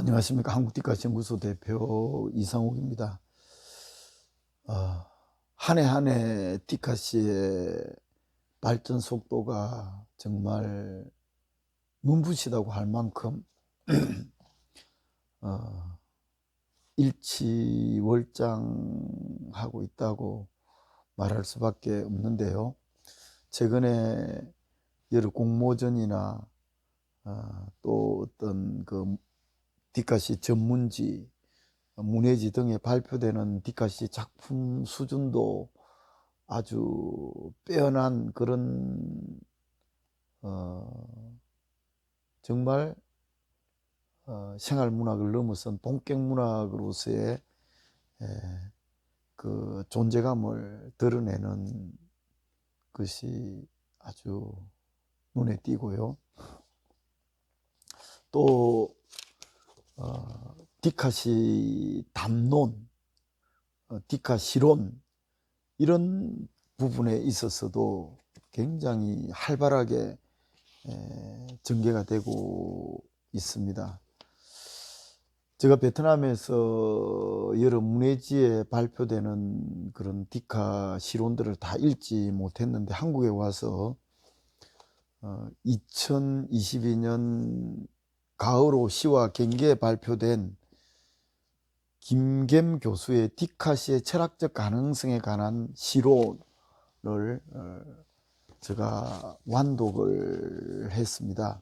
안녕하십니까. 한국디카시 연구소 대표 이상욱입니다. 한 해 한 해 디카시의 발전 속도가 정말 눈부시다고 할 만큼 일치월장하고 있다고 말할 수밖에 없는데요. 최근에 여러 공모전이나 또 어떤 그 디카시 전문지, 문예지 등에 발표되는 디카시 작품 수준도 아주 빼어난 그런 정말 생활문학을 넘어선 본격문학으로서의 그 존재감을 드러내는 것이 아주 눈에 띄고요. 또 디카시 담론, 디카시론 이런 부분에 있어서도 굉장히 활발하게 전개가 되고 있습니다. 제가 베트남에서 여러 문예지에 발표되는 그런 디카시론들을 다 읽지 못했는데 한국에 와서 2022년 가을호 시와 경계에 발표된 김겸 교수의 디카시의 철학적 가능성에 관한 시론을 제가 완독을 했습니다.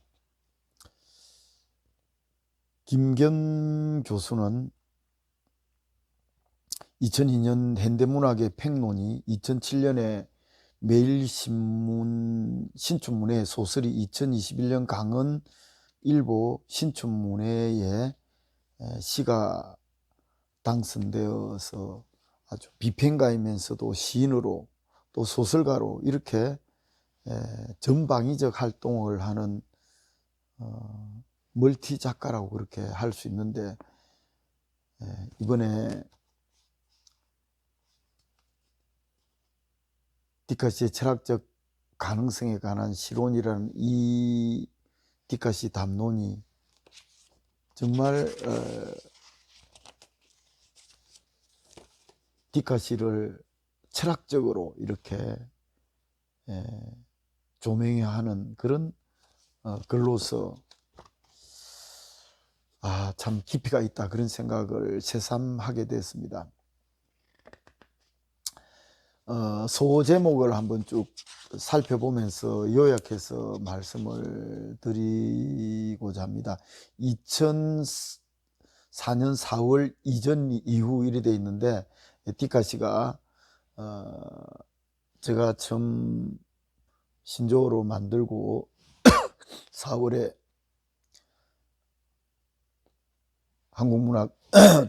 김겸 교수는 2002년 현대문학의 평론이, 2007년에 매일신문 신춘문예 소설이 2021년 강은일보 신춘문예에 시가 당선되어서 아주 비평가이면서도 시인으로 또 소설가로 이렇게 전방위적 활동을 하는 멀티 작가라고 그렇게 할 수 있는데, 이번에 디카시의 철학적 가능성에 관한 시론이라는 이 디카시 담론이 정말 디카시를 철학적으로 이렇게 조명하는 그런 글로서 참 깊이가 있다, 그런 생각을 새삼하게 됐습니다. 소제목을 한번 쭉 살펴보면서 요약해서 말씀을 드리고자 합니다. 2004년 4월 이전 이후 일이 되어 있는데, 디카시가 제가 처음 신조어로 만들고 4월에 한국문학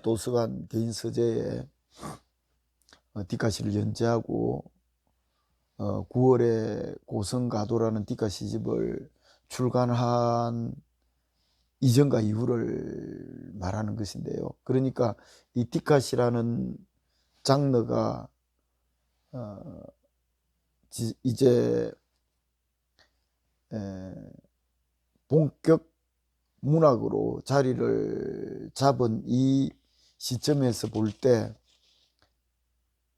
도서관 개인 서재에 디카시를 연재하고 9월에 고성가도라는 디카시 집을 출간한 이전과 이후를 말하는 것인데요. 그러니까 이 디카시라는 장르가 이제 본격 문학으로 자리를 잡은 이 시점에서 볼 때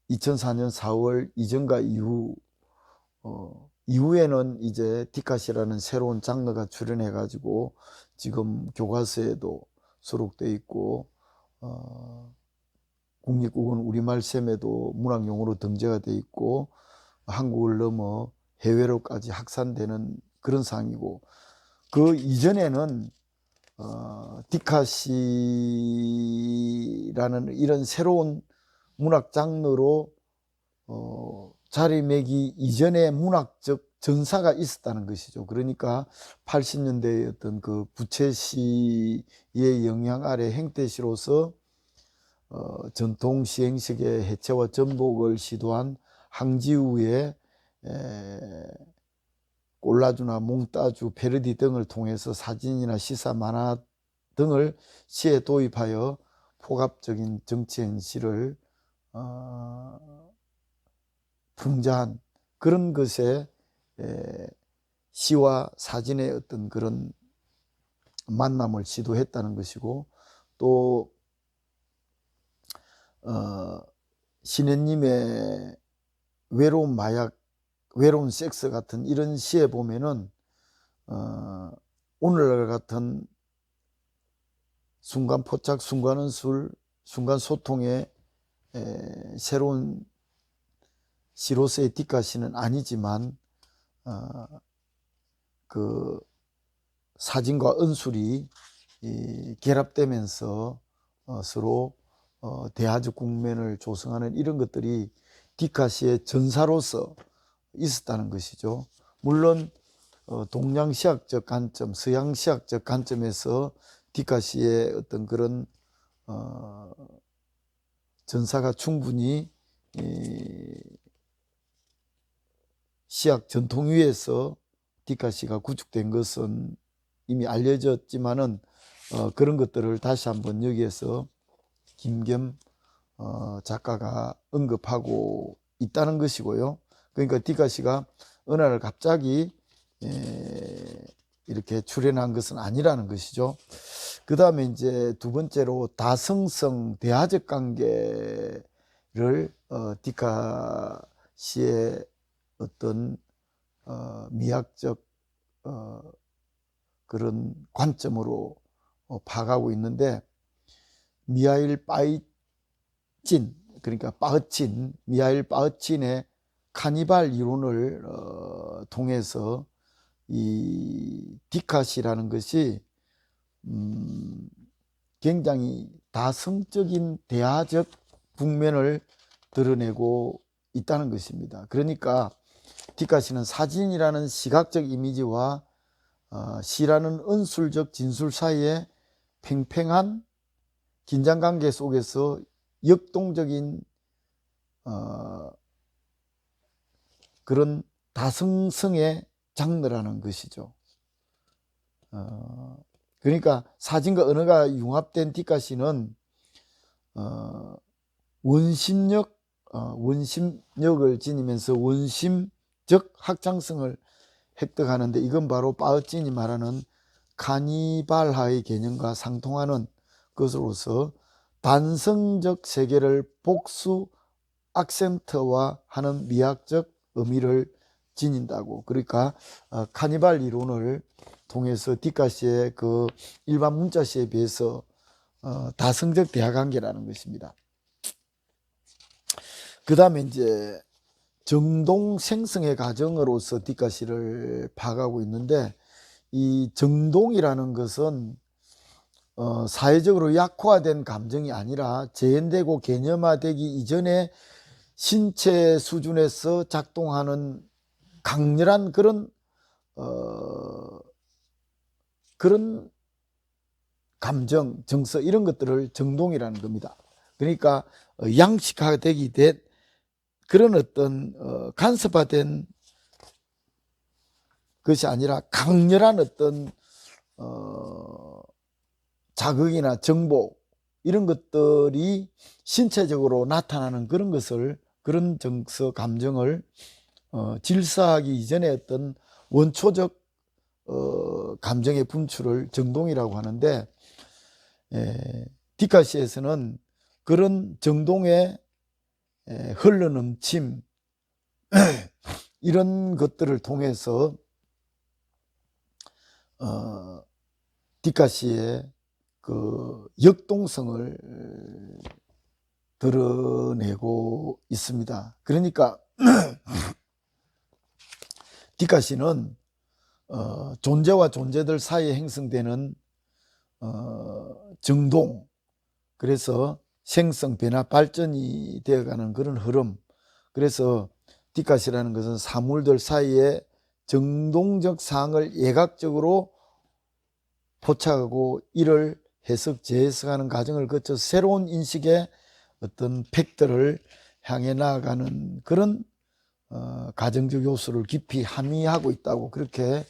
2004년 4월 이전과 이후에는 이제 디카시라는 새로운 장르가 출현해 가지고 지금 교과서에도 수록되어 있고 국립국어 우리말 셈에도 문학용어로 등재가 되어 있고 한국을 넘어 해외로까지 확산되는 그런 상황이고, 그 이전에는 디카시라는 이런 새로운 문학 장르로 자리매기 이전에 문학적 전사가 있었다는 것이죠. 그러니까 80년대의 어떤 그 부채시의 영향 아래 행태시로서 전통 시행식의 해체와 전복을 시도한 항지우의 꼴라주나 몽따주, 패러디 등을 통해서 사진이나 시사, 만화 등을 시에 도입하여 포괄적인 정치 현실을 풍자한 그런 것에 시와 사진의 어떤 그런 만남을 시도했다는 것이고, 또 신혜님의 외로운 마약, 외로운 섹스 같은 이런 시에 보면은 오늘날 같은 순간 포착, 순간 은술, 순간 소통의 새로운 시로서의 뒷가시는 아니지만 그 사진과 은술이 결합되면서 서로 대화적 국면을 조성하는 이런 것들이 뒷가시의 전사로서 있었다는 것이죠. 물론 동양시학적 관점, 서양시학적 관점에서 뒷가시의 어떤 그런 전사가 충분히 시학 전통 위에서 뒷가시가 구축된 것은 이미 알려졌지만은 그런 것들을 다시 한번 여기에서 김겸 작가가 언급하고 있다는 것이고요. 그러니까 뒷가시가 어느 날 갑자기 이렇게 출현한 것은 아니라는 것이죠. 그 다음에 이제 두 번째로 다성성 대화적 관계를 뒷가시의 어떤 미학적 그런 관점으로 파가고 있는데, 미하일 빠이친, 그러니까 빠흐친, 미하일 빠흐친의 카니발 이론을 통해서 이 디카시라는 것이 굉장히 다성적인 대화적 국면을 드러내고 있다는 것입니다. 그러니까 뒷가시는 사진이라는 시각적 이미지와 시라는 은술적 진술 사이에 팽팽한 긴장관계 속에서 역동적인 그런 다성성의 장르라는 것이죠. 그러니까 사진과 언어가 융합된 뒷가시는 원심력을 지니면서 원심적 확장성을 획득하는데, 이건 바로 빠흐찐이 말하는 카니발화의 개념과 상통하는 것으로서 단성적 세계를 복수 악센트화하는 미학적 의미를 지닌다고. 그러니까 카니발 이론을 통해서 뒷가시의 그 일반 문자시에 비해서 다성적 대화관계라는 것입니다. 그 다음에 이제 정동 생성의 과정으로서 뒷가시를 파가고 있는데, 이 정동이라는 것은 사회적으로 약화된 감정이 아니라 재현되고 개념화되기 이전에 신체 수준에서 작동하는 강렬한 그런 감정, 정서, 이런 것들을 정동이라는 겁니다. 그러니까 양식화되기 된 그런 어떤 간섭화된 것이 아니라 강렬한 어떤 자극이나 정보, 이런 것들이 신체적으로 나타나는 그런 것을, 그런 정서, 감정을 질서하기 이전에 어떤 원초적 감정의 분출을 정동이라고 하는데, 뒷가시에서는 그런 정동의 흘러넘침 이런 것들을 통해서 뒷가시의 그 역동성을 드러내고 있습니다. 그러니까 뒷가시는 존재와 존재들 사이에 형성되는 정동, 그래서 생성, 변화, 발전이 되어가는 그런 흐름, 그래서 뒷가시라는 것은 사물들 사이에 정동적 사항을 예각적으로 포착하고 이를 해석, 재해석하는 과정을 거쳐서 새로운 인식의 어떤 팩트를 향해 나아가는 그런 가정적 요소를 깊이 함의하고 있다고 그렇게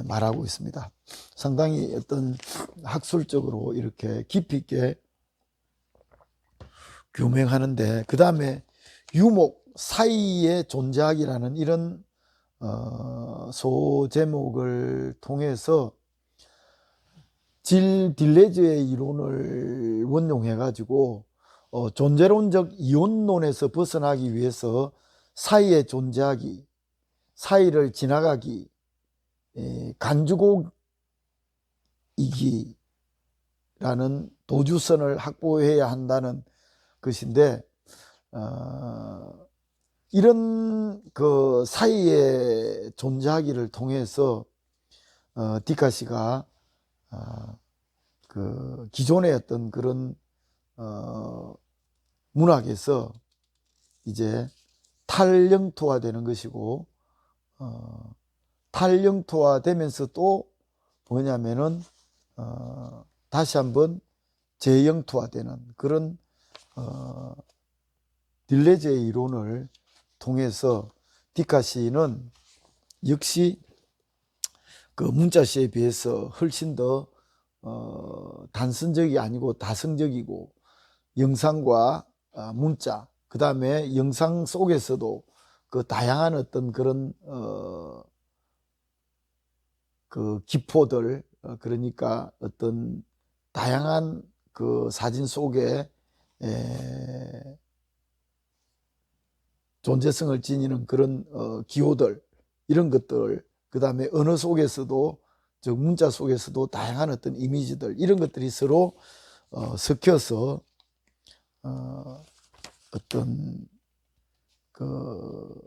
말하고 있습니다. 상당히 어떤 학술적으로 이렇게 깊이 있게 규명하는데, 그 다음에 유목 사이에 존재하기라는 이런 소제목을 통해서 질 딜레즈의 이론을 원용해 가지고 존재론적 이원론에서 벗어나기 위해서 사이에 존재하기, 사이를 지나가기, 간주곡이기라는 도주선을 확보해야 한다는 것인데, 이런 그 사이에 존재하기를 통해서 디카시가 그 기존의 어떤 그런 문학에서 이제 탈영토화되는 것이고, 탈영토화되면서 또 뭐냐면은 다시 한번 재영토화되는 그런 딜레즈의 이론을 통해서 디카시는 역시 그 문자시에 비해서 훨씬 더 단선적이 아니고 다성적이고, 영상과 문자, 그 다음에 영상 속에서도 그 다양한 어떤 그런 그 기포들, 그러니까 어떤 다양한 그 사진 속에 존재성을 지니는 그런 기호들, 이런 것들, 그 다음에 언어 속에서도, 즉 문자 속에서도 다양한 어떤 이미지들, 이런 것들이 서로 섞여서 어떤 그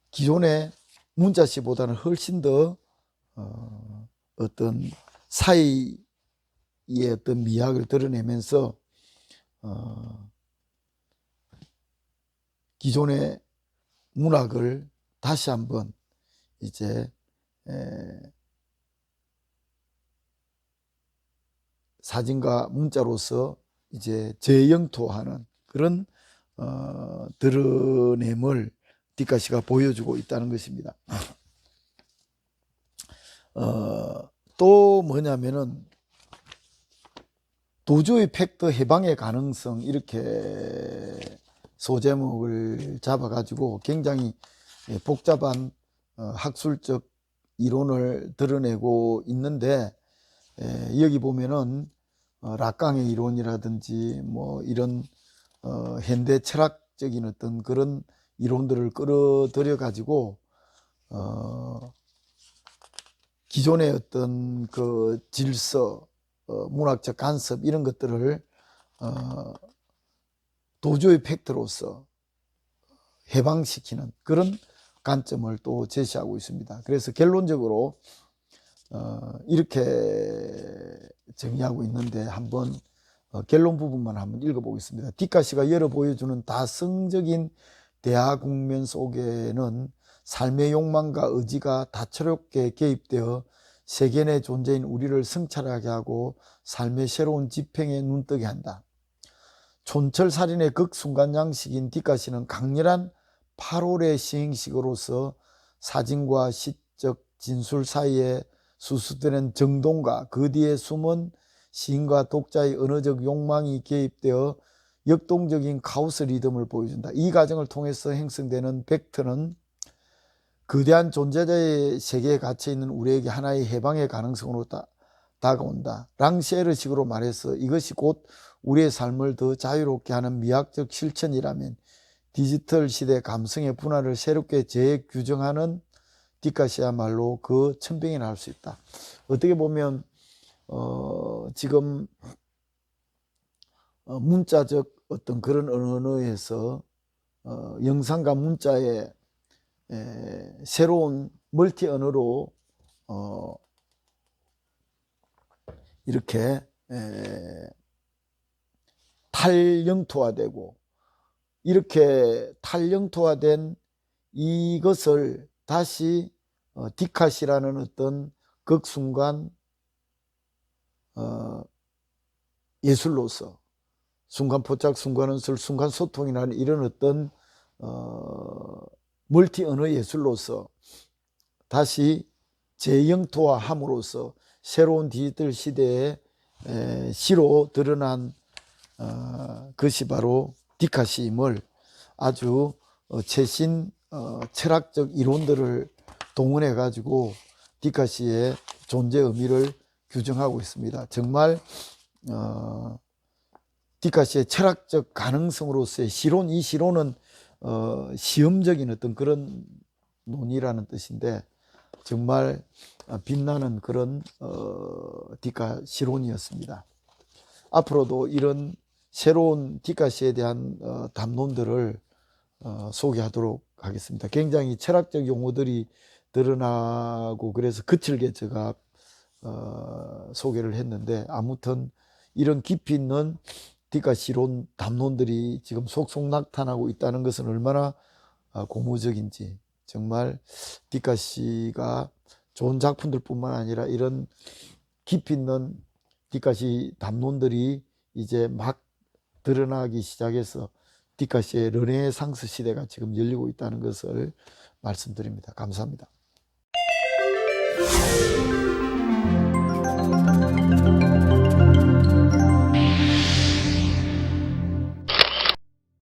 기존의 문자시보다는 훨씬 더 어떤 사이의 어떤 미학을 드러내면서 기존의 문학을 다시 한번 이제 사진과 문자로서 이제 재영토하는 그런 드러냄을 디카시가 보여주고 있다는 것입니다. 또 뭐냐면은 도주의 팩트 해방의 가능성, 이렇게 소제목을 잡아가지고 굉장히 복잡한 학술적 이론을 드러내고 있는데, 여기 보면은 락강의 이론이라든지 뭐 이런 현대 철학적인 어떤 그런 이론들을 끌어들여 가지고 기존의 어떤 그 질서, 문학적 간섭, 이런 것들을 도주의 팩트로서 해방시키는 그런 관점을 또 제시하고 있습니다. 그래서 결론적으로 이렇게 정의하고 있는데, 한번 결론 부분만 한번 읽어보겠습니다. 디카시가 열어 보여주는 다성적인 대화 국면 속에는 삶의 욕망과 의지가 다채롭게 개입되어 세계 내 존재인 우리를 성찰하게 하고 삶의 새로운 지평에 눈뜨게 한다. 촌철살인의 극순간 양식인 디카시는 강렬한 8월의 시행식으로서 사진과 시적 진술 사이에 수수되는 정동과 그 뒤에 숨은 시인과 독자의 언어적 욕망이 개입되어 역동적인 카오스 리듬을 보여준다. 이 과정을 통해서 형성되는 벡터는 거대한 존재자의 세계에 갇혀있는 우리에게 하나의 해방의 가능성으로 다가온다. 랑시에르식으로 말해서 이것이 곧 우리의 삶을 더 자유롭게 하는 미학적 실천이라면 디지털 시대 감성의 분화를 새롭게 재규정하는 디카시야말로 그 천병이라 할 수 있다. 어떻게 보면 지금 문자적 어떤 그런 언어에서 영상과 문자의 새로운 멀티 언어로 이렇게 탈영토화되고, 이렇게 탈영토화된 이것을 다시 디카시라는 어떤 극순간 예술로서, 순간포착, 순간언술, 순간소통이라는 이런 어떤 멀티 언어 예술로서 다시 재영토화함으로써 새로운 디지털 시대의 시로 드러난 것이 바로 디카시임을 아주 최신 철학적 이론들을 동원해 가지고 디카시의 존재 의미를 규정하고 있습니다. 정말 디카시의 철학적 가능성으로서의 시론, 이 시론은 시험적인 어떤 그런 논의라는 뜻인데 정말 빛나는 그런 디카 시론이었습니다. 앞으로도 이런 새로운 디카시에 대한 담론들을 소개하도록 하겠습니다. 굉장히 철학적 용어들이 드러나고 그래서 거칠게 제가 소개를 했는데 아무튼 이런 깊이 있는 디카시론 담론들이 지금 속속 나타나고 있다는 것은 얼마나 고무적인지, 정말 디카시가 좋은 작품들 뿐만 아니라 이런 깊이 있는 디카시 담론들이 이제 막 드러나기 시작해서 디카시의 르네상스 시대가 지금 열리고 있다는 것을 말씀드립니다. 감사합니다.